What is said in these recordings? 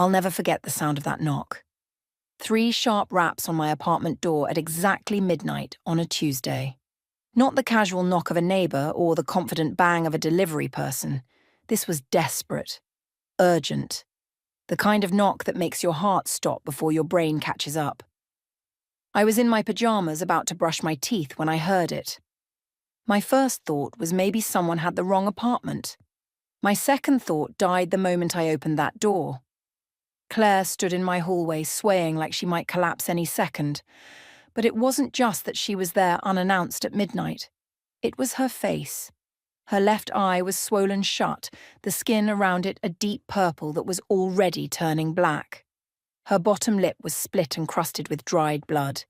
I'll never forget the sound of that knock. 3 sharp raps on my apartment door at exactly midnight on a Tuesday. Not the casual knock of a neighbour or the confident bang of a delivery person. This was desperate, urgent, the kind of knock that makes your heart stop before your brain catches up. I was in my pajamas about to brush my teeth when I heard it. My first thought was maybe someone had the wrong apartment. My second thought died the moment I opened that door. Claire stood in my hallway swaying like she might collapse any second. But it wasn't just that she was there unannounced at midnight. It was her face. Her left eye was swollen shut, the skin around it a deep purple that was already turning black. Her bottom lip was split and crusted with dried blood.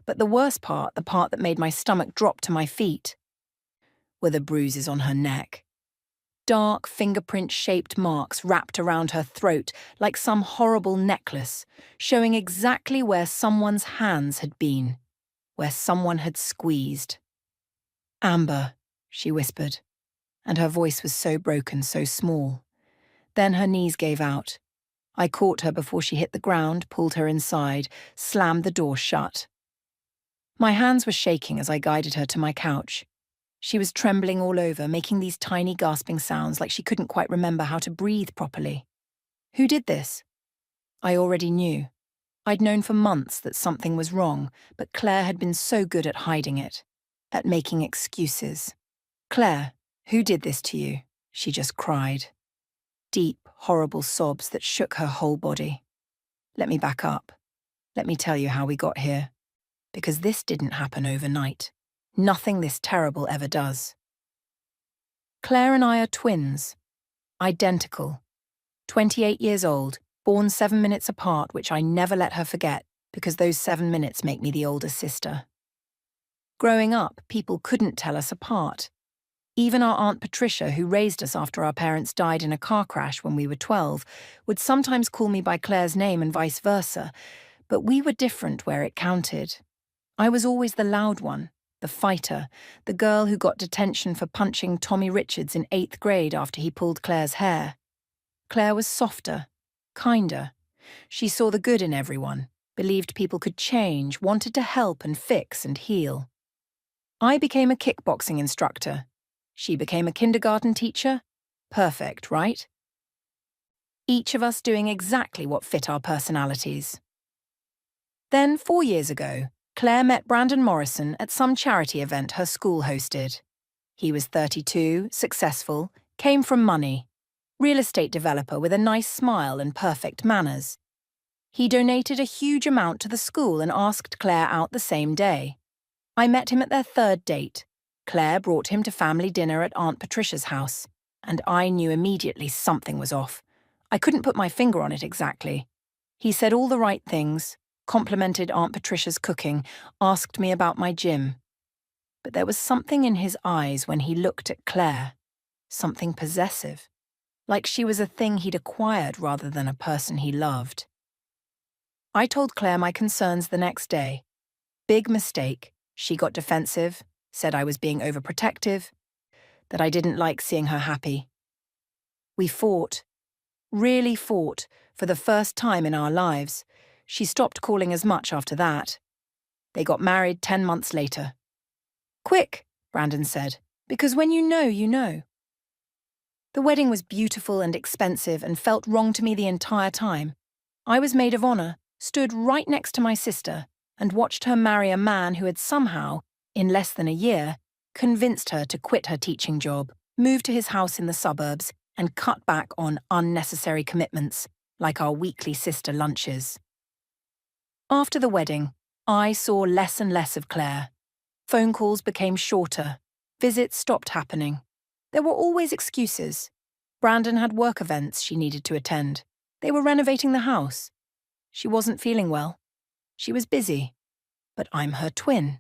But the worst part, the part that made my stomach drop to my feet, were the bruises on her neck. Dark, fingerprint-shaped marks wrapped around her throat like some horrible necklace, showing exactly where someone's hands had been, where someone had squeezed. "Amber," she whispered, and her voice was so broken, so small. Then her knees gave out. I caught her before she hit the ground, pulled her inside, slammed the door shut. My hands were shaking as I guided her to my couch. She was trembling all over, making these tiny gasping sounds like she couldn't quite remember how to breathe properly. Who did this? I already knew. I'd known for months that something was wrong, but Claire had been so good at hiding it, at making excuses. "Claire, who did this to you?" she just cried. Deep, horrible sobs that shook her whole body. Let me back up. Let me tell you how we got here. Because this didn't happen overnight. Nothing this terrible ever does. Claire and I are twins. Identical. 28 years old, born 7 minutes apart, which I never let her forget because those 7 minutes make me the older sister. Growing up, people couldn't tell us apart. Even our Aunt Patricia, who raised us after our parents died in a car crash when we were 12, would sometimes call me by Claire's name and vice versa, but we were different where it counted. I was always the loud one, the fighter, the girl who got detention for punching Tommy Richards in 8th grade after he pulled Claire's hair. Claire was softer, kinder. She saw the good in everyone, believed people could change, wanted to help and fix and heal. I became a kickboxing instructor. She became a kindergarten teacher. Perfect, right? Each of us doing exactly what fit our personalities. Then, 4 years ago, Claire met Brandon Morrison at some charity event her school hosted. He was 32, successful, came from money. Real estate developer with a nice smile and perfect manners. He donated a huge amount to the school and asked Claire out the same day. I met him at their 3rd date. Claire brought him to family dinner at Aunt Patricia's house, and I knew immediately something was off. I couldn't put my finger on it exactly. He said all the right things, complimented Aunt Patricia's cooking, asked me about my gym. But there was something in his eyes when he looked at Claire, something possessive, like she was a thing he'd acquired rather than a person he loved. I told Claire my concerns the next day. Big mistake. She got defensive, said I was being overprotective, that I didn't like seeing her happy. We fought, really fought, for the first time in our lives. She stopped calling as much after that. They got married 10 months later. "Quick," Brandon said, "because when you know, you know." The wedding was beautiful and expensive and felt wrong to me the entire time. I was maid of honor, stood right next to my sister, and watched her marry a man who had somehow, in less than a year, convinced her to quit her teaching job, move to his house in the suburbs, and cut back on unnecessary commitments, like our weekly sister lunches. After the wedding, I saw less and less of Claire. Phone calls became shorter. Visits stopped happening. There were always excuses. Brandon had work events she needed to attend. They were renovating the house. She wasn't feeling well. She was busy. But I'm her twin.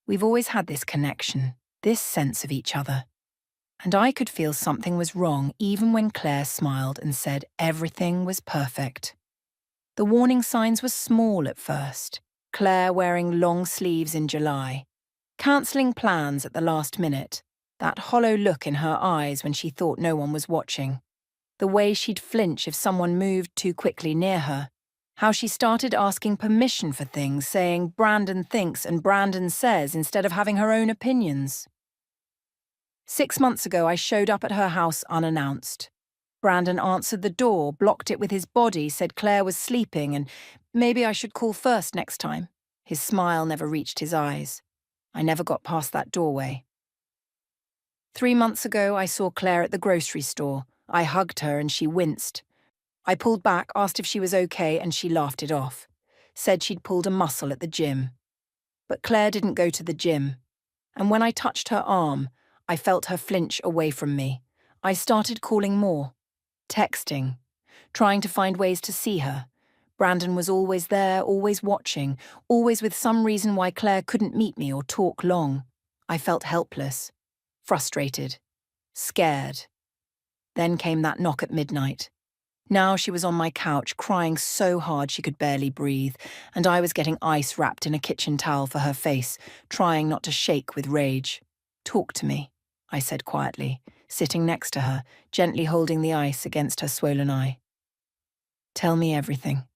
We've always had this connection, this sense of each other. And I could feel something was wrong even when Claire smiled and said everything was perfect. The warning signs were small at first. Claire wearing long sleeves in July. Cancelling plans at the last minute. That hollow look in her eyes when she thought no one was watching. The way she'd flinch if someone moved too quickly near her. How she started asking permission for things, saying Brandon thinks and Brandon says instead of having her own opinions. 6 months ago, I showed up at her house unannounced. Brandon answered the door, blocked it with his body, said Claire was sleeping and maybe I should call first next time. His smile never reached his eyes. I never got past that doorway. 3 months ago, I saw Claire at the grocery store. I hugged her and she winced. I pulled back, asked if she was okay, and she laughed it off. Said she'd pulled a muscle at the gym. But Claire didn't go to the gym. And when I touched her arm, I felt her flinch away from me. I started calling more. Texting. Trying to find ways to see her. Brandon was always there, always watching, always with some reason why Claire couldn't meet me or talk long. I felt helpless. Frustrated. Scared. Then came that knock at midnight. Now she was on my couch, crying so hard she could barely breathe, and I was getting ice wrapped in a kitchen towel for her face, trying not to shake with rage. "Talk to me," I said quietly, sitting next to her, gently holding the ice against her swollen eye. "Tell me everything."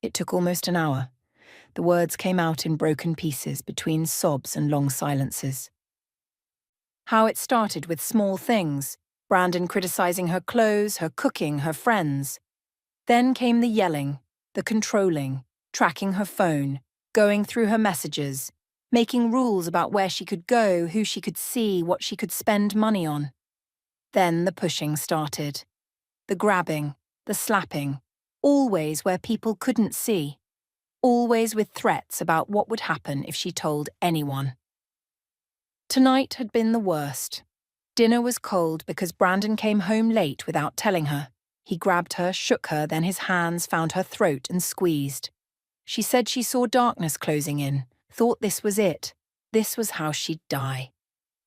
It took almost an hour. The words came out in broken pieces between sobs and long silences. How it started with small things. Brandon criticizing her clothes, her cooking, her friends. Then came the yelling, the controlling, tracking her phone, going through her messages, making rules about where she could go, who she could see, what she could spend money on. Then the pushing started. The grabbing, the slapping, always where people couldn't see. Always with threats about what would happen if she told anyone. Tonight had been the worst. Dinner was cold because Brandon came home late without telling her. He grabbed her, shook her, then his hands found her throat and squeezed. She said she saw darkness closing in, thought this was it. This was how she'd die.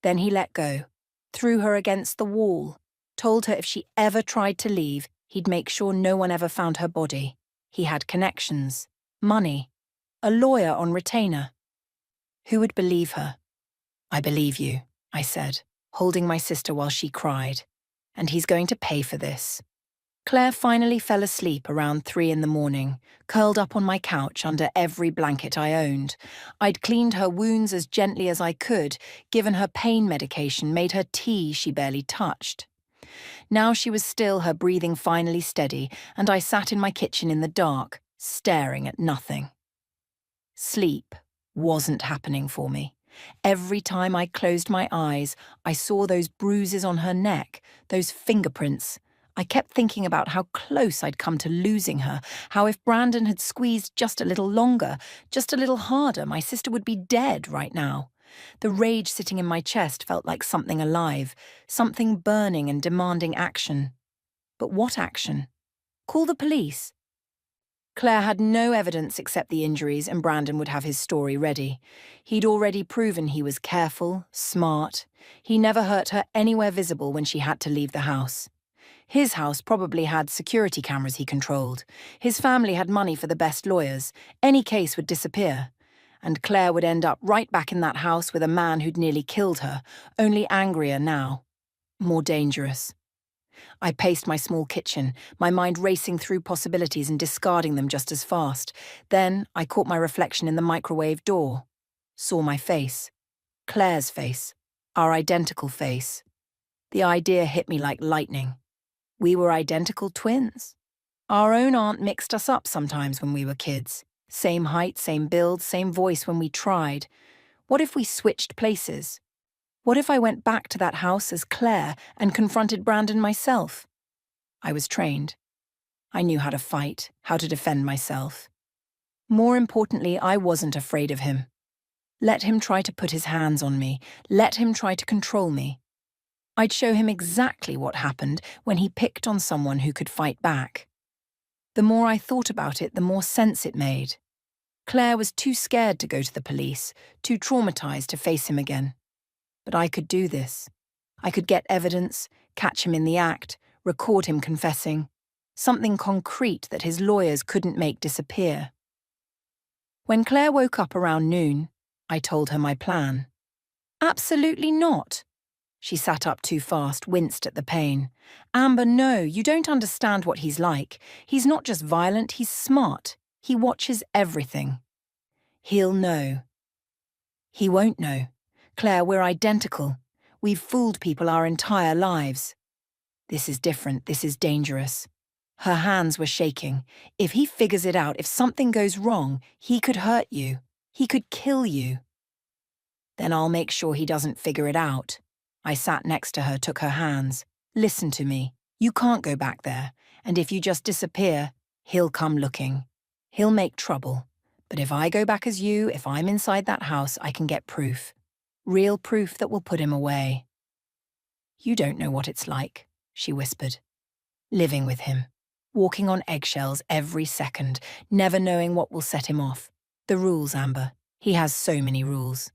Then he let go, threw her against the wall, told her if she ever tried to leave, he'd make sure no one ever found her body. He had connections, money, a lawyer on retainer. Who would believe her? "I believe you," I said, holding my sister while she cried. "And he's going to pay for this." Claire finally fell asleep around 3 a.m, curled up on my couch under every blanket I owned. I'd cleaned her wounds as gently as I could, given her pain medication, made her tea she barely touched. Now she was still, her breathing finally steady, and I sat in my kitchen in the dark, staring at nothing. Sleep wasn't happening for me. Every time I closed my eyes, I saw those bruises on her neck, those fingerprints. I kept thinking about how close I'd come to losing her, how if Brandon had squeezed just a little longer, just a little harder, my sister would be dead right now. The rage sitting in my chest felt like something alive, something burning and demanding action. But what action? Call the police. Claire had no evidence except the injuries, and Brandon would have his story ready. He'd already proven he was careful, smart. He never hurt her anywhere visible when she had to leave the house. His house probably had security cameras he controlled. His family had money for the best lawyers. Any case would disappear. And Claire would end up right back in that house with a man who'd nearly killed her, only angrier now. More dangerous. I paced my small kitchen, my mind racing through possibilities and discarding them just as fast. Then I caught my reflection in the microwave door. Saw my face. Claire's face. Our identical face. The idea hit me like lightning. We were identical twins. Our own aunt mixed us up sometimes when we were kids. Same height, same build, same voice when we tried. What if we switched places? What if I went back to that house as Claire and confronted Brandon myself? I was trained. I knew how to fight, how to defend myself. More importantly, I wasn't afraid of him. Let him try to put his hands on me. Let him try to control me. I'd show him exactly what happened when he picked on someone who could fight back. The more I thought about it, the more sense it made. Claire was too scared to go to the police, too traumatized to face him again. But I could do this. I could get evidence, catch him in the act, record him confessing. Something concrete that his lawyers couldn't make disappear. When Claire woke up around noon, I told her my plan. "Absolutely not." She sat up too fast, winced at the pain. Amber, no, you don't understand what he's like. He's not just violent, he's smart. He watches everything. He'll know. He won't know. Claire, we're identical. We've fooled people our entire lives. This is different, this is dangerous. Her hands were shaking. If he figures it out, if something goes wrong, he could hurt you. He could kill you. Then I'll make sure he doesn't figure it out. I sat next to her, took her hands. Listen to me. You can't go back there. And if you just disappear, he'll come looking. He'll make trouble. But if I go back as you, if I'm inside that house, I can get proof. Real proof that will put him away. You don't know what it's like, she whispered. Living with him. Walking on eggshells every second, never knowing what will set him off. The rules, Amber. He has so many rules.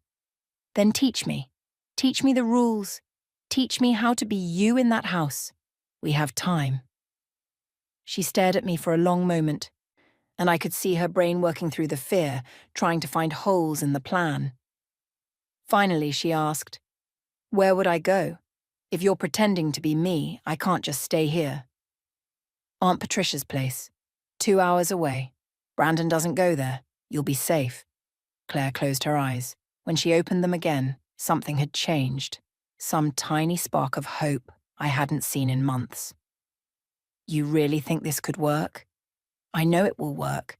Then teach me. Teach me the rules. Teach me how to be you in that house. We have time. She stared at me for a long moment, and I could see her brain working through the fear, trying to find holes in the plan. Finally, she asked, "Where would I go? If you're pretending to be me, I can't just stay here." Aunt Patricia's place. 2 hours away. Brandon doesn't go there. You'll be safe. Claire closed her eyes. When she opened them again, something had changed. Some tiny spark of hope I hadn't seen in months. You really think this could work? I know it will work.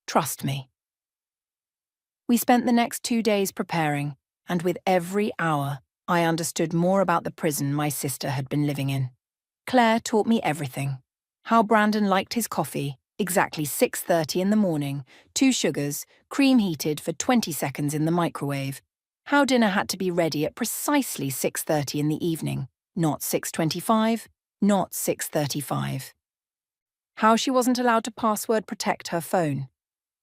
Trust me. We spent the next 2 days preparing, and with every hour, I understood more about the prison my sister had been living in. Claire taught me everything. How Brandon liked his coffee, exactly 6:30 in the morning, 2 sugars, cream heated for 20 seconds in the microwave. How dinner had to be ready at precisely 6:30 in the evening, not 6:25, not 6:35. How she wasn't allowed to password protect her phone.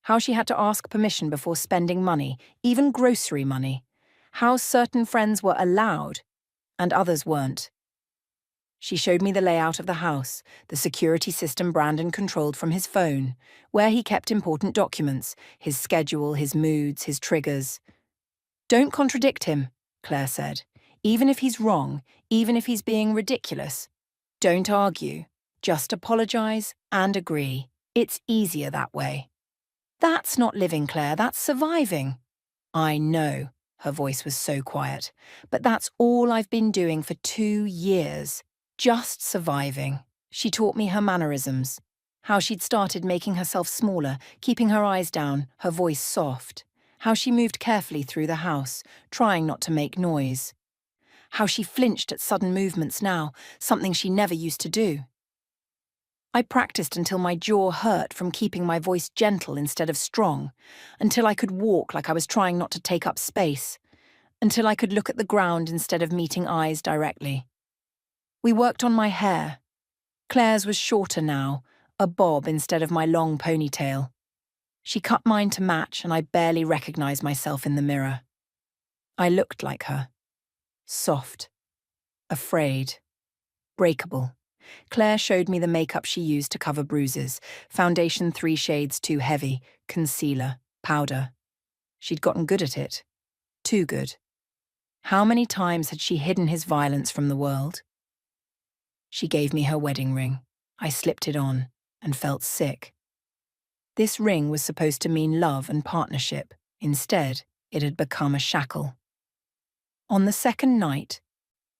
How she had to ask permission before spending money, even grocery money. How certain friends were allowed, and others weren't. She showed me the layout of the house, the security system Brandon controlled from his phone, where he kept important documents, his schedule, his moods, his triggers. Don't contradict him, Claire said. Even if he's wrong, even if he's being ridiculous. Don't argue. Just apologize and agree. It's easier that way. That's not living, Claire, that's surviving. I know, her voice was so quiet, but that's all I've been doing for 2 years. Just surviving. She taught me her mannerisms, how she'd started making herself smaller, keeping her eyes down, her voice soft, how she moved carefully through the house, trying not to make noise, how she flinched at sudden movements now, something she never used to do. I practiced until my jaw hurt from keeping my voice gentle instead of strong, until I could walk like I was trying not to take up space, until I could look at the ground instead of meeting eyes directly. We worked on my hair. Claire's was shorter now, a bob instead of my long ponytail. She cut mine to match, and I barely recognized myself in the mirror. I looked like her. Soft. Afraid. Breakable. Claire showed me the makeup she used to cover bruises, foundation 3 shades too heavy, concealer, powder. She'd gotten good at it. Too good. How many times had she hidden his violence from the world? She gave me her wedding ring. I slipped it on and felt sick. This ring was supposed to mean love and partnership. Instead, it had become a shackle. On the second night,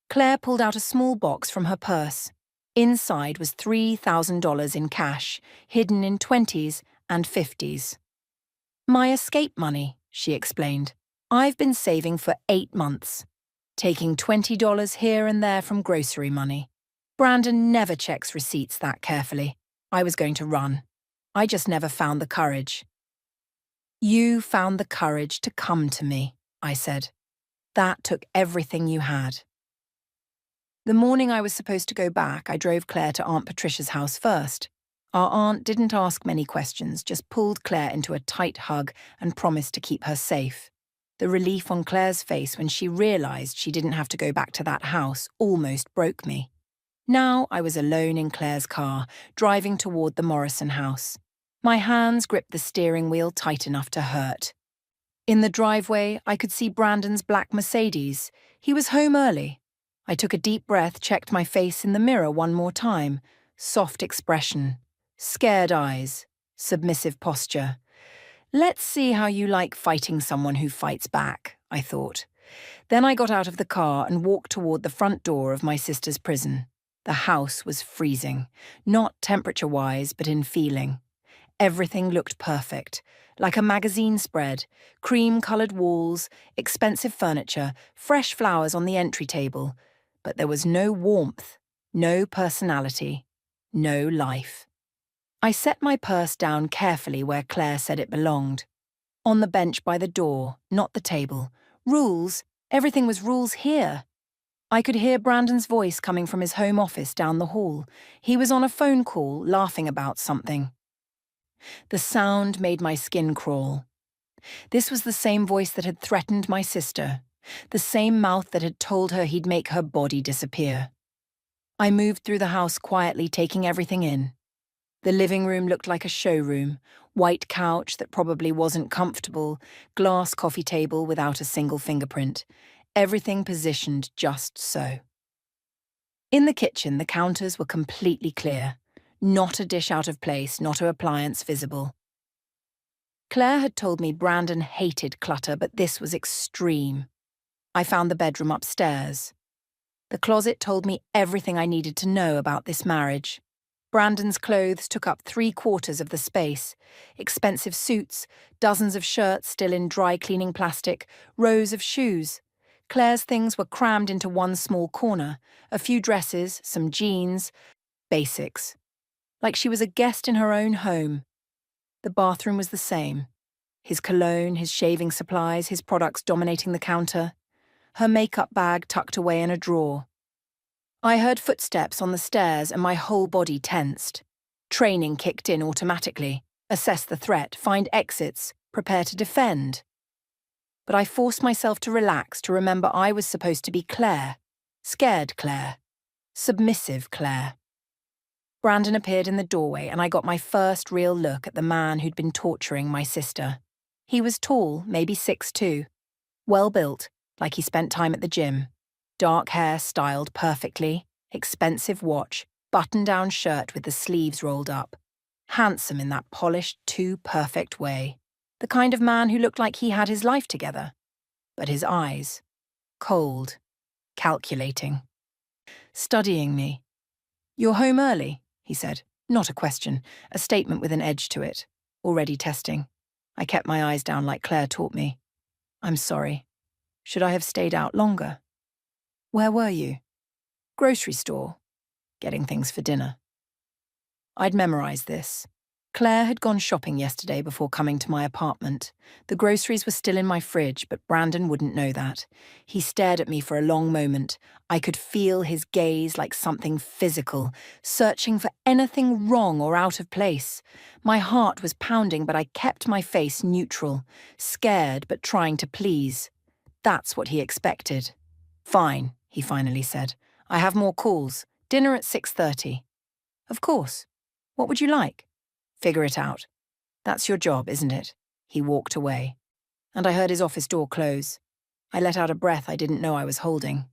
Claire pulled out a small box from her purse. Inside was $3,000 in cash, hidden in 20s and 50s. My escape money, she explained. I've been saving for 8 months, taking $20 here and there from grocery money. Brandon never checks receipts that carefully. I was going to run. I just never found the courage. You found the courage to come to me, I said. That took everything you had. The morning I was supposed to go back, I drove Claire to Aunt Patricia's house first. Our aunt didn't ask many questions, just pulled Claire into a tight hug and promised to keep her safe. The relief on Claire's face when she realized she didn't have to go back to that house almost broke me. Now I was alone in Claire's car, driving toward the Morrison house. My hands gripped the steering wheel tight enough to hurt. In the driveway, I could see Brandon's black Mercedes. He was home early. I took a deep breath, checked my face in the mirror one more time. Soft expression, scared eyes, submissive posture. Let's see how you like fighting someone who fights back, I thought. Then I got out of the car and walked toward the front door of my sister's prison. The house was freezing, not temperature-wise, but in feeling. Everything looked perfect, like a magazine spread, cream-coloured walls, expensive furniture, fresh flowers on the entry table. But there was no warmth, no personality, no life. I set my purse down carefully where Claire said it belonged. On the bench by the door, not the table. Rules, everything was rules here. I could hear Brandon's voice coming from his home office down the hall. He was on a phone call, laughing about something. The sound made my skin crawl. This was the same voice that had threatened my sister, the same mouth that had told her he'd make her body disappear. I moved through the house quietly, taking everything in. The living room looked like a showroom, white couch that probably wasn't comfortable, glass coffee table without a single fingerprint, everything positioned just so. In the kitchen, the counters were completely clear, not a dish out of place, not an appliance visible. Claire had told me Brandon hated clutter, but this was extreme. I found the bedroom upstairs. The closet told me everything I needed to know about this marriage. Brandon's clothes took up 3/4 of the space. Expensive suits, dozens of shirts still in dry cleaning plastic, rows of shoes. Claire's things were crammed into one small corner, a few dresses, some jeans, basics. Like she was a guest in her own home. The bathroom was the same. His cologne, his shaving supplies, his products dominating the counter. Her makeup bag tucked away in a drawer. I heard footsteps on the stairs and my whole body tensed. Training kicked in automatically. Assess the threat, find exits, prepare to defend. But I forced myself to relax, to remember I was supposed to be Claire. Scared Claire. Submissive Claire. Brandon appeared in the doorway and I got my first real look at the man who'd been torturing my sister. He was tall, maybe 6'2", well-built, like he spent time at the gym. Dark hair styled perfectly, expensive watch, button-down shirt with the sleeves rolled up. Handsome in that polished, too-perfect way. The kind of man who looked like he had his life together. But his eyes, cold, calculating. Studying me. "You're home early," he said. Not a question, a statement with an edge to it. Already testing. I kept my eyes down like Claire taught me. "I'm sorry. Should I have stayed out longer?" "Where were you?" "Grocery store. Getting things for dinner." I'd memorized this. Claire had gone shopping yesterday before coming to my apartment. The groceries were still in my fridge, but Brandon wouldn't know that. He stared at me for a long moment. I could feel his gaze like something physical, searching for anything wrong or out of place. My heart was pounding, but I kept my face neutral, scared but trying to please. That's what he expected. "Fine," he finally said. "I have more calls. Dinner at 6:30. "Of course. What would you like?" "Figure it out. That's your job, isn't it?" He walked away. And I heard his office door close. I let out a breath I didn't know I was holding.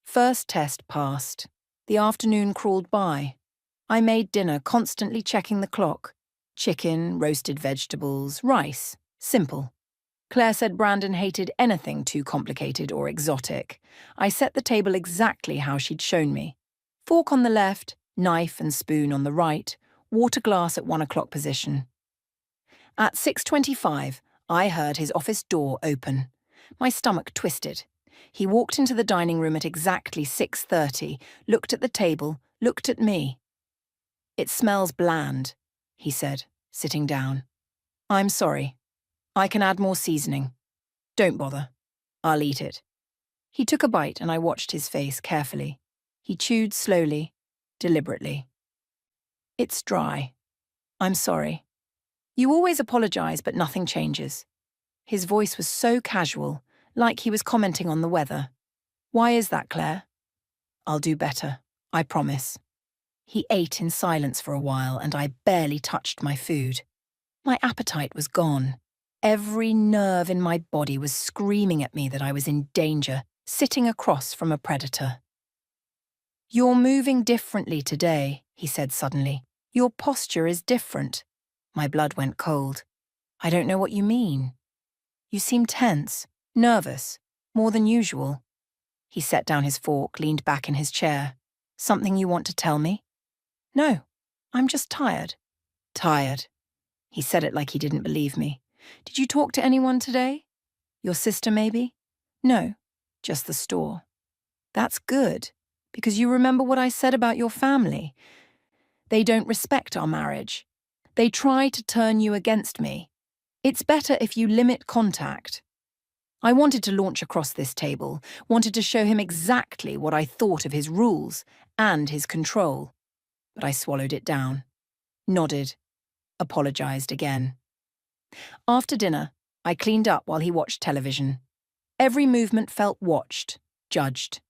First test passed. The afternoon crawled by. I made dinner, constantly checking the clock. Chicken, roasted vegetables, rice. Simple. Claire said Brandon hated anything too complicated or exotic. I set the table exactly how she'd shown me. Fork on the left, knife and spoon on the right, water glass at 1 o'clock position. At 6:25, I heard his office door open. My stomach twisted. He walked into the dining room at exactly 6:30, looked at the table, looked at me. "It smells bland," he said, sitting down. "I'm sorry. I can add more seasoning. Don't bother. I'll eat it." He took a bite and I watched his face carefully. He chewed slowly, deliberately. "It's dry. I'm sorry. You always apologize, but nothing changes." His voice was so casual, like he was commenting on the weather. "Why is that, Claire?" "I'll do better. I promise." He ate in silence for a while and I barely touched my food. My appetite was gone. Every nerve in my body was screaming at me that I was in danger, sitting across from a predator. "You're moving differently today," he said suddenly. "Your posture is different." My blood went cold. "I don't know what you mean." "You seem tense, nervous, more than usual." He set down his fork, leaned back in his chair. "Something you want to tell me?" "No, I'm just tired." "Tired." He said it like he didn't believe me. "Did you talk to anyone today? Your sister, maybe?" "No, just the store." "That's good, because you remember what I said about your family. They don't respect our marriage. They try to turn you against me. It's better if you limit contact." I wanted to launch across this table, wanted to show him exactly what I thought of his rules and his control. But I swallowed it down, nodded, apologized again. After dinner, I cleaned up while he watched television. Every movement felt watched, judged.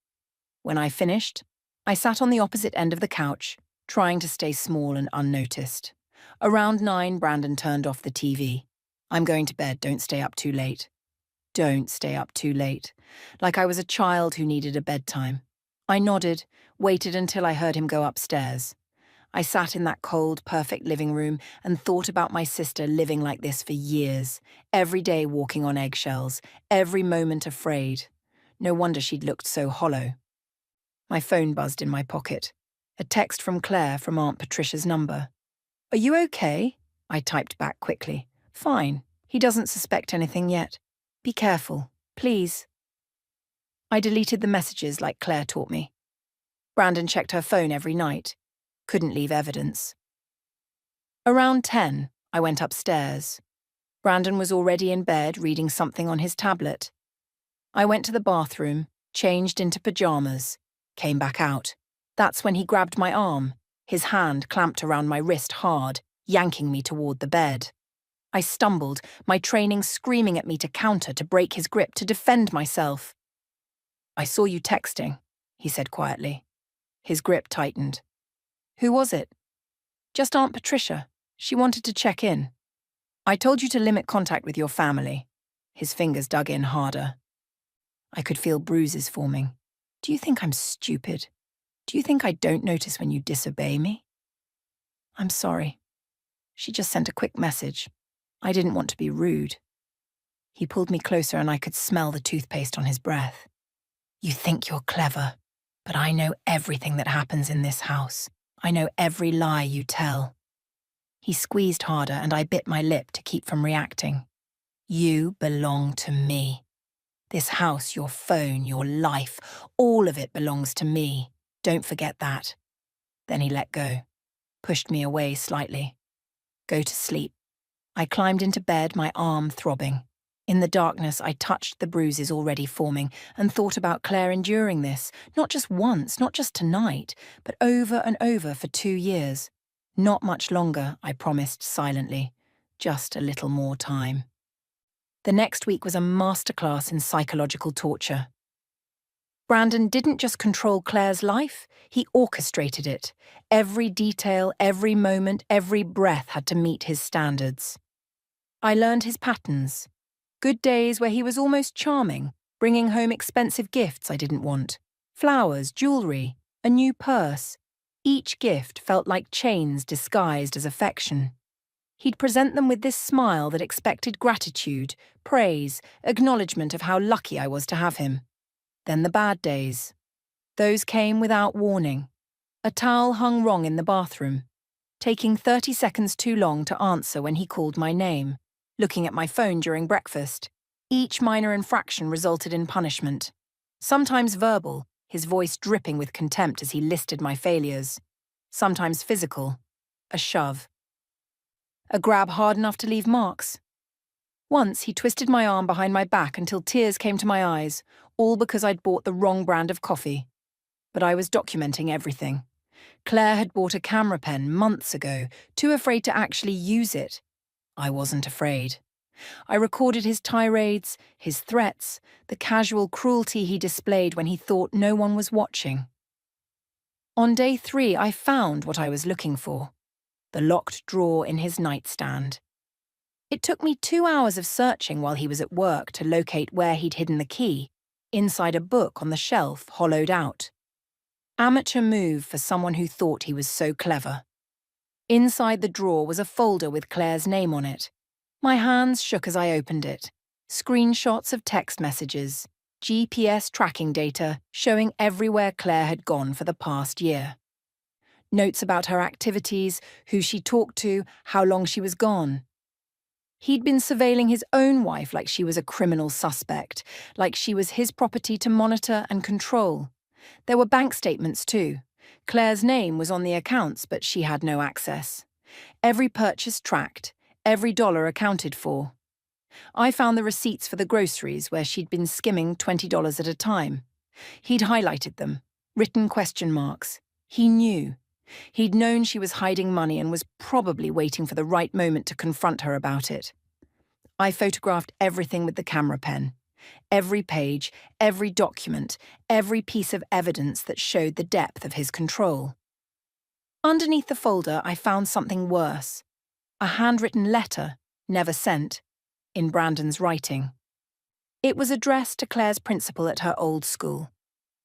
When I finished, I sat on the opposite end of the couch, trying to stay small and unnoticed. Around 9, Brandon turned off the TV. "I'm going to bed, don't stay up too late." Don't stay up too late. Like I was a child who needed a bedtime. I nodded, waited until I heard him go upstairs. I sat in that cold, perfect living room and thought about my sister living like this for years, every day walking on eggshells, every moment afraid. No wonder she'd looked so hollow. My phone buzzed in my pocket. A text from Claire from Aunt Patricia's number. "Are you okay?" I typed back quickly. "Fine. He doesn't suspect anything yet. Be careful, please." I deleted the messages like Claire taught me. Brandon checked her phone every night. Couldn't leave evidence. Around 10, I went upstairs. Brandon was already in bed reading something on his tablet. I went to the bathroom, changed into pajamas, came back out. That's when he grabbed my arm, his hand clamped around my wrist hard, yanking me toward the bed. I stumbled, my training screaming at me to counter, to break his grip, to defend myself. "I saw you texting," he said quietly. His grip tightened. "Who was it?" "Just Aunt Patricia. She wanted to check in." "I told you to limit contact with your family." His fingers dug in harder. I could feel bruises forming. "Do you think I'm stupid? Do you think I don't notice when you disobey me?" "I'm sorry." She just sent a quick message. I didn't want to be rude. He pulled me closer and I could smell the toothpaste on his breath. "You think you're clever, but I know everything that happens in this house. I know every lie you tell." He squeezed harder and I bit my lip to keep from reacting. "You belong to me. This house, your phone, your life, all of it belongs to me. Don't forget that." Then he let go, pushed me away slightly. "Go to sleep." I climbed into bed, my arm throbbing. In the darkness, I touched the bruises already forming and thought about Claire enduring this, not just once, not just tonight, but over and over for 2 years. Not much longer, I promised silently. Just a little more time. The next week was a masterclass in psychological torture. Brandon didn't just control Claire's life, he orchestrated it. Every detail, every moment, every breath had to meet his standards. I learned his patterns. Good days where he was almost charming, bringing home expensive gifts I didn't want. Flowers, jewelry, a new purse. Each gift felt like chains disguised as affection. He'd present them with this smile that expected gratitude, praise, acknowledgement of how lucky I was to have him. Then the bad days. Those came without warning. A towel hung wrong in the bathroom. Taking 30 seconds too long to answer when he called my name. Looking at my phone during breakfast. Each minor infraction resulted in punishment. Sometimes verbal, his voice dripping with contempt as he listed my failures. Sometimes physical, a shove. A grab hard enough to leave marks. Once he twisted my arm behind my back until tears came to my eyes, all because I'd bought the wrong brand of coffee. But I was documenting everything. Claire had bought a camera pen months ago, too afraid to actually use it. I wasn't afraid. I recorded his tirades, his threats, the casual cruelty he displayed when he thought no one was watching. On day 3, I found what I was looking for. The locked drawer in his nightstand. It took me 2 hours of searching while he was at work to locate where he'd hidden the key, inside a book on the shelf, hollowed out. Amateur move for someone who thought he was so clever. Inside the drawer was a folder with Claire's name on it. My hands shook as I opened it. Screenshots of text messages, GPS tracking data showing everywhere Claire had gone for the past year. Notes about her activities, who she talked to, how long she was gone. He'd been surveilling his own wife like she was a criminal suspect, like she was his property to monitor and control. There were bank statements too. Claire's name was on the accounts, but she had no access. Every purchase tracked, every dollar accounted for. I found the receipts for the groceries where she'd been skimming $20 at a time. He'd highlighted them, written question marks. He knew. He'd known she was hiding money and was probably waiting for the right moment to confront her about it. I photographed everything with the camera pen. Every page, every document, every piece of evidence that showed the depth of his control. Underneath the folder, I found something worse. A handwritten letter, never sent, in Brandon's writing. It was addressed to Claire's principal at her old school.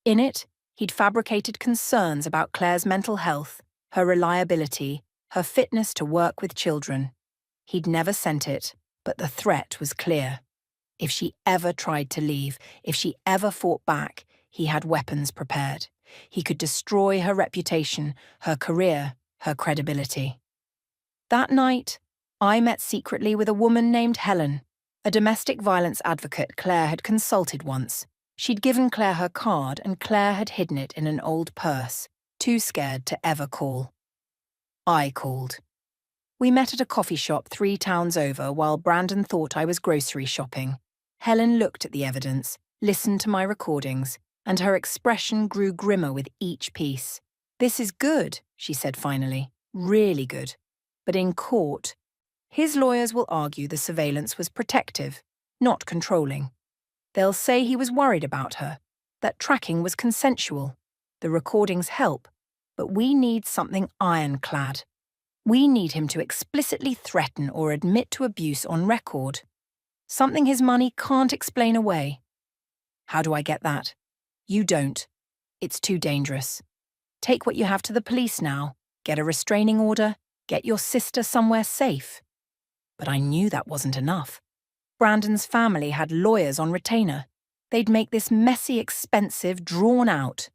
In it, he'd fabricated concerns about Claire's mental health, her reliability, her fitness to work with children. He'd never sent it, but the threat was clear. If she ever tried to leave, if she ever fought back, he had weapons prepared. He could destroy her reputation, her career, her credibility. That night, I met secretly with a woman named Helen, a domestic violence advocate Claire had consulted once. She'd given Claire her card and Claire had hidden it in an old purse, too scared to ever call. I called. We met at a coffee shop 3 towns over while Brandon thought I was grocery shopping. Helen looked at the evidence, listened to my recordings, and her expression grew grimmer with each piece. "This is good," she said finally. "Really good. But in court, his lawyers will argue the surveillance was protective, not controlling. They'll say he was worried about her, that tracking was consensual. The recordings help, but we need something ironclad. We need him to explicitly threaten or admit to abuse on record. Something his money can't explain away. How do I get that? You don't. It's too dangerous. Take what you have to the police now. Get a restraining order. Get your sister somewhere safe." But I knew that wasn't enough. Brandon's family had lawyers on retainer. They'd make this messy, expensive, drawn out.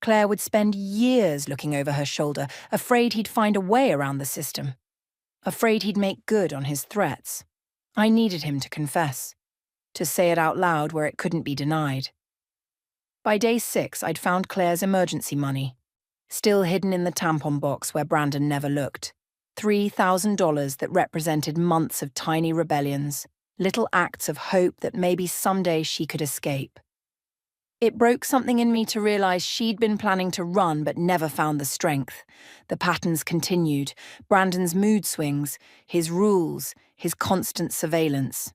Claire would spend years looking over her shoulder, afraid he'd find a way around the system. Afraid he'd make good on his threats. I needed him to confess. To say it out loud where it couldn't be denied. By day 6, I'd found Claire's emergency money. Still hidden in the tampon box where Brandon never looked. $3,000 that represented months of tiny rebellions. Little acts of hope that maybe someday she could escape. It broke something in me to realize she'd been planning to run but never found the strength. The patterns continued, Brandon's mood swings, his rules, his constant surveillance.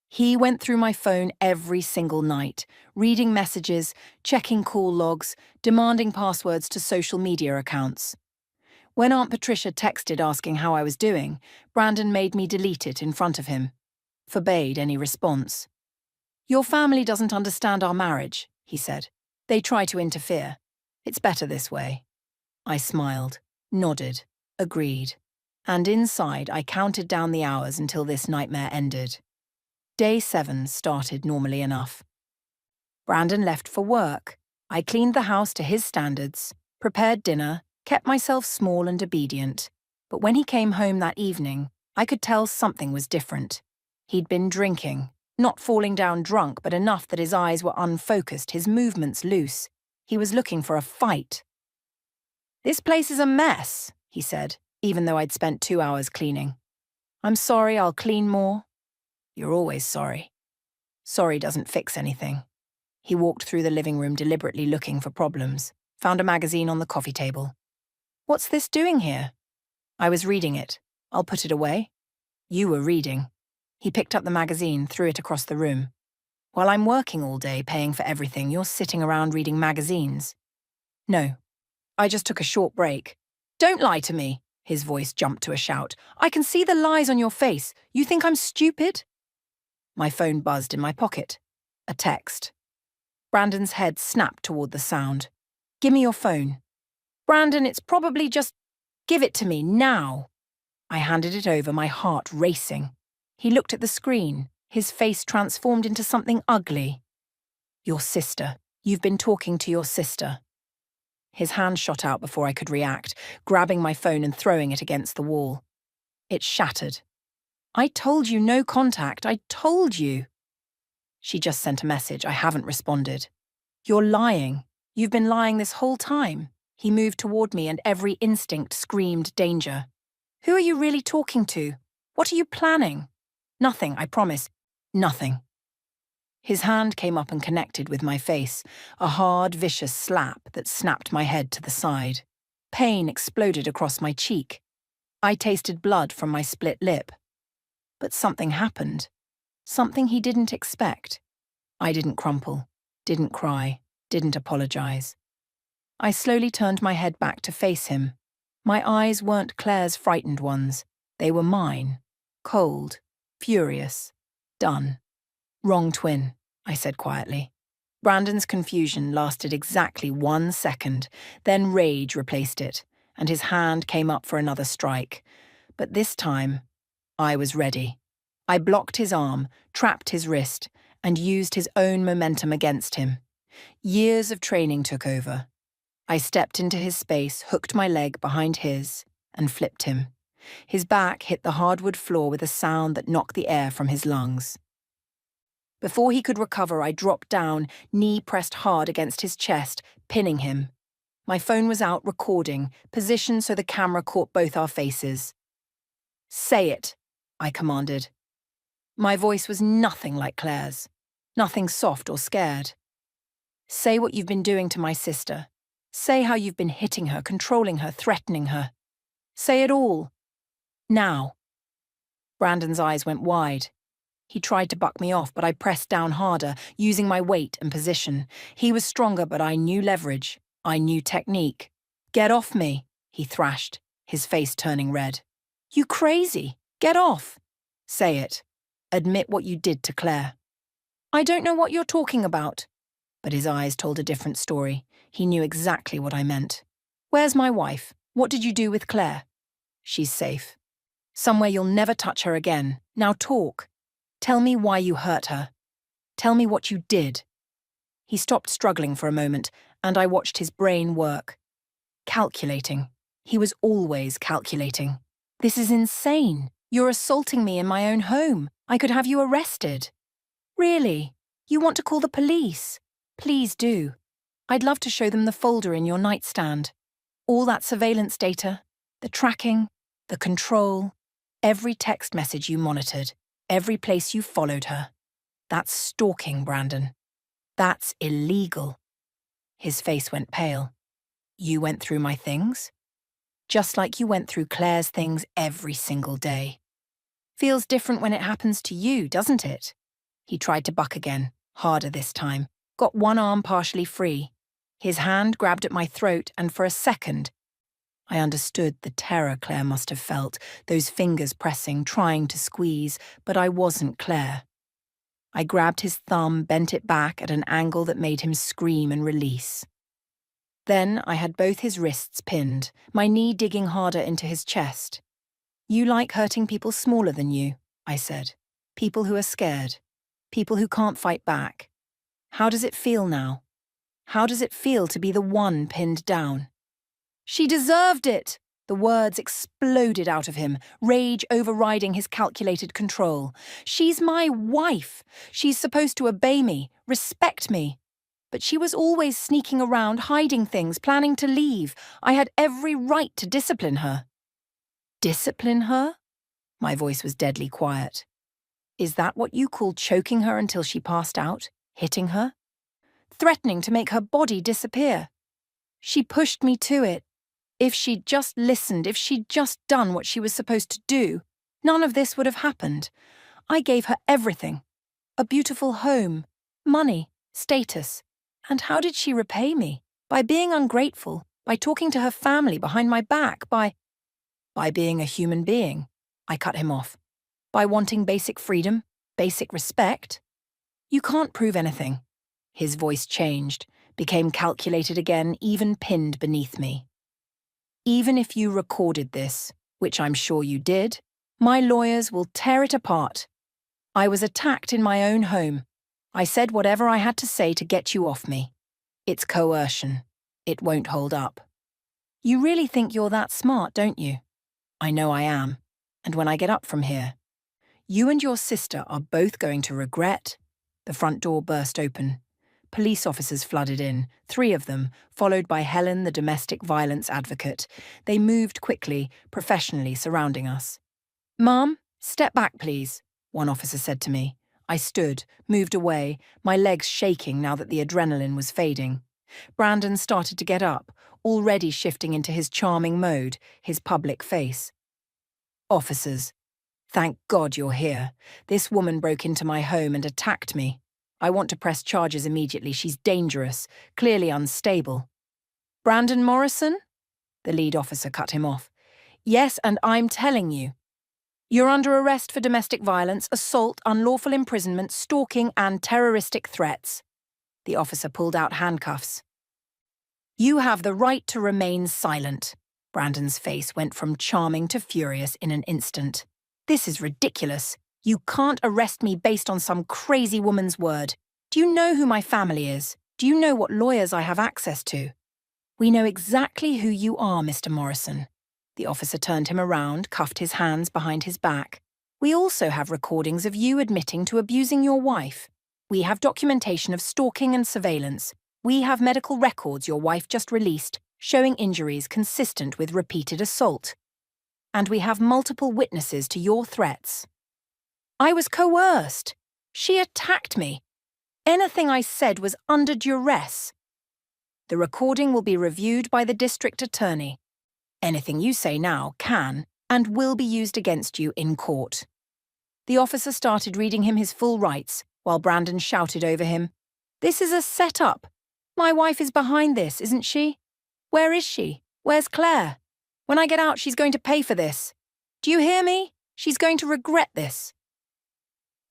He went through my phone every single night, reading messages, checking call logs, demanding passwords to social media accounts. When Aunt Patricia texted asking how I was doing, Brandon made me delete it in front of him. Forbade any response. "Your family doesn't understand our marriage," he said. "They try to interfere. It's better this way." I smiled, nodded, agreed. And inside, I counted down the hours until this nightmare ended. Day 7 started normally enough. Brandon left for work. I cleaned the house to his standards, prepared dinner, kept myself small and obedient. But when he came home that evening, I could tell something was different. He'd been drinking, not falling down drunk, but enough that his eyes were unfocused, his movements loose. He was looking for a fight. "This place is a mess," he said, even though I'd spent 2 hours cleaning. "I'm sorry, I'll clean more." "You're always sorry." Sorry doesn't fix anything. He walked through the living room deliberately looking for problems, found a magazine on the coffee table. "What's this doing here?" "I was reading it. I'll put it away." "You were reading." He picked up the magazine, threw it across the room. "While I'm working all day, paying for everything, you're sitting around reading magazines." "No. I just took a short break." "Don't lie to me." His voice jumped to a shout. "I can see the lies on your face. You think I'm stupid?" My phone buzzed in my pocket. A text. Brandon's head snapped toward the sound. Give me your phone. Brandon, it's probably just... Give it to me, now. I handed it over, my heart racing. He looked at the screen, his face transformed into something ugly. Your sister. You've been talking to your sister. His hand shot out before I could react, grabbing my phone and throwing it against the wall. It shattered. I told you no contact. I told you. She just sent a message. I haven't responded. You're lying. You've been lying this whole time. He moved toward me and every instinct screamed danger. Who are you really talking to? What are you planning? Nothing, I promise. Nothing. His hand came up and connected with my face, a hard, vicious slap that snapped my head to the side. Pain exploded across my cheek. I tasted blood from my split lip. But something happened. Something he didn't expect. I didn't crumple, didn't cry, didn't apologize. I slowly turned my head back to face him. My eyes weren't Claire's frightened ones. They were mine. Cold, furious, done. Wrong twin, I said quietly. Brandon's confusion lasted exactly 1 second, then rage replaced it, and his hand came up for another strike. But this time, I was ready. I blocked his arm, trapped his wrist, and used his own momentum against him. Years of training took over. I stepped into his space, hooked my leg behind his, and flipped him. His back hit the hardwood floor with a sound that knocked the air from his lungs. Before he could recover, I dropped down, knee pressed hard against his chest, pinning him. My phone was out, recording, positioned so the camera caught both our faces. Say it, I commanded. My voice was nothing like Claire's, nothing soft or scared. Say what you've been doing to my sister. Say how you've been hitting her, controlling her, threatening her. Say it all. Now. Brandon's eyes went wide. He tried to buck me off, but I pressed down harder, using my weight and position. He was stronger, but I knew leverage. I knew technique. Get off me, he thrashed, his face turning red. You crazy. Get off. Say it. Admit what you did to Claire. I don't know what you're talking about. But his eyes told a different story. He knew exactly what I meant. Where's my wife? What did you do with Claire? She's safe. Somewhere you'll never touch her again. Now talk. Tell me why you hurt her. Tell me what you did. He stopped struggling for a moment, and I watched his brain work. Calculating. He was always calculating. This is insane. You're assaulting me in my own home. I could have you arrested. Really? You want to call the police? Please do. I'd love to show them the folder in your nightstand. All that surveillance data, the tracking, the control, every text message you monitored, every place you followed her. That's stalking, Brandon. That's illegal. His face went pale. You went through my things? Just like you went through Claire's things every single day. Feels different when it happens to you, doesn't it? He tried to buck again, harder this time. Got one arm partially free. His hand grabbed at my throat, and for a second, I understood the terror Claire must have felt, those fingers pressing, trying to squeeze, but I wasn't Claire. I grabbed his thumb, bent it back at an angle that made him scream and release. Then I had both his wrists pinned, my knee digging harder into his chest. You like hurting people smaller than you, I said. People who are scared. People who can't fight back. How does it feel now? How does it feel to be the one pinned down? She deserved it! The words exploded out of him, rage overriding his calculated control. She's my wife. She's supposed to obey me, respect me. But she was always sneaking around, hiding things, planning to leave. I had every right to discipline her. Discipline her? My voice was deadly quiet. Is that what you call choking her until she passed out? Hitting her? Threatening to make her body disappear? She pushed me to it. If she'd just listened, if she'd just done what she was supposed to do, none of this would have happened. I gave her everything. A beautiful home, money, status. And how did she repay me? By being ungrateful, by talking to her family behind my back, by being a human being. I cut him off. By wanting basic freedom, basic respect. You can't prove anything. His voice changed, became calculated again, even pinned beneath me. Even if you recorded this, which I'm sure you did, my lawyers will tear it apart. I was attacked in my own home. I said whatever I had to say to get you off me. It's coercion. It won't hold up. You really think you're that smart, don't you? I know I am. And when I get up from here, you and your sister are both going to regret. The front door burst open. Police officers flooded in, 3 of them, followed by Helen, the domestic violence advocate. They moved quickly, professionally surrounding us. "Mom, step back, please," one officer said to me. I stood, moved away, my legs shaking now that the adrenaline was fading. Brandon started to get up, already shifting into his charming mode, his public face. "Officers, thank God you're here. This woman broke into my home and attacked me. I want to press charges immediately. She's dangerous, clearly unstable." "Brandon Morrison?" The lead officer cut him off. "Yes, and I'm telling you. You're under arrest for domestic violence, assault, unlawful imprisonment, stalking, and terroristic threats." The officer pulled out handcuffs. "You have the right to remain silent." Brandon's face went from charming to furious in an instant. "This is ridiculous. You can't arrest me based on some crazy woman's word. Do you know who my family is? Do you know what lawyers I have access to?" "We know exactly who you are, Mr. Morrison." The officer turned him around, cuffed his hands behind his back. "We also have recordings of you admitting to abusing your wife. We have documentation of stalking and surveillance. We have medical records your wife just released, showing injuries consistent with repeated assault. And we have multiple witnesses to your threats." "I was coerced. She attacked me. Anything I said was under duress." "The recording will be reviewed by the district attorney. Anything you say now can and will be used against you in court." The officer started reading him his full rights, while Brandon shouted over him, "This is a setup. My wife is behind this, isn't she? Where is she? Where's Claire? When I get out, she's going to pay for this. Do you hear me? She's going to regret this."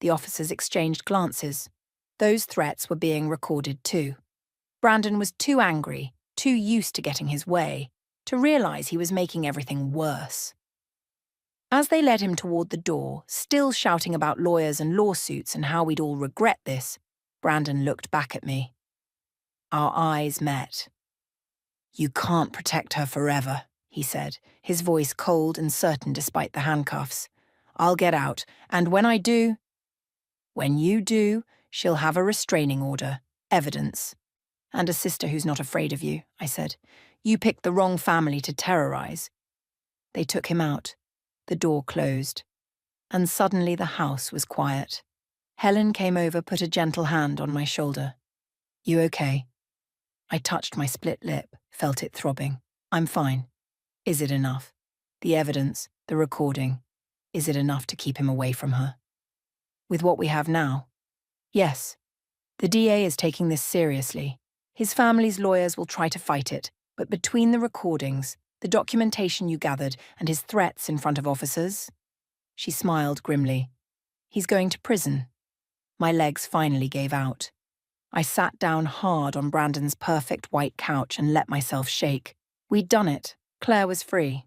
The officers exchanged glances. Those threats were being recorded too. Brandon was too angry, too used to getting his way, to realize he was making everything worse. As they led him toward the door, still shouting about lawyers and lawsuits and how we'd all regret this, Brandon looked back at me. Our eyes met. "You can't protect her forever," he said, his voice cold and certain despite the handcuffs. "I'll get out, and when I do—" "When you do, she'll have a restraining order, evidence. And a sister who's not afraid of you," I said. "You picked the wrong family to terrorize." They took him out. The door closed. And suddenly the house was quiet. Helen came over, put a gentle hand on my shoulder. "You okay?" I touched my split lip, felt it throbbing. "I'm fine." "Is it enough? The evidence, the recording, is it enough to keep him away from her?" "With what we have now?" "Yes. The DA is taking this seriously. His family's lawyers will try to fight it, but between the recordings, the documentation you gathered, and his threats in front of officers—" She smiled grimly. "He's going to prison." My legs finally gave out. I sat down hard on Brandon's perfect white couch and let myself shake. We'd done it. Claire was free.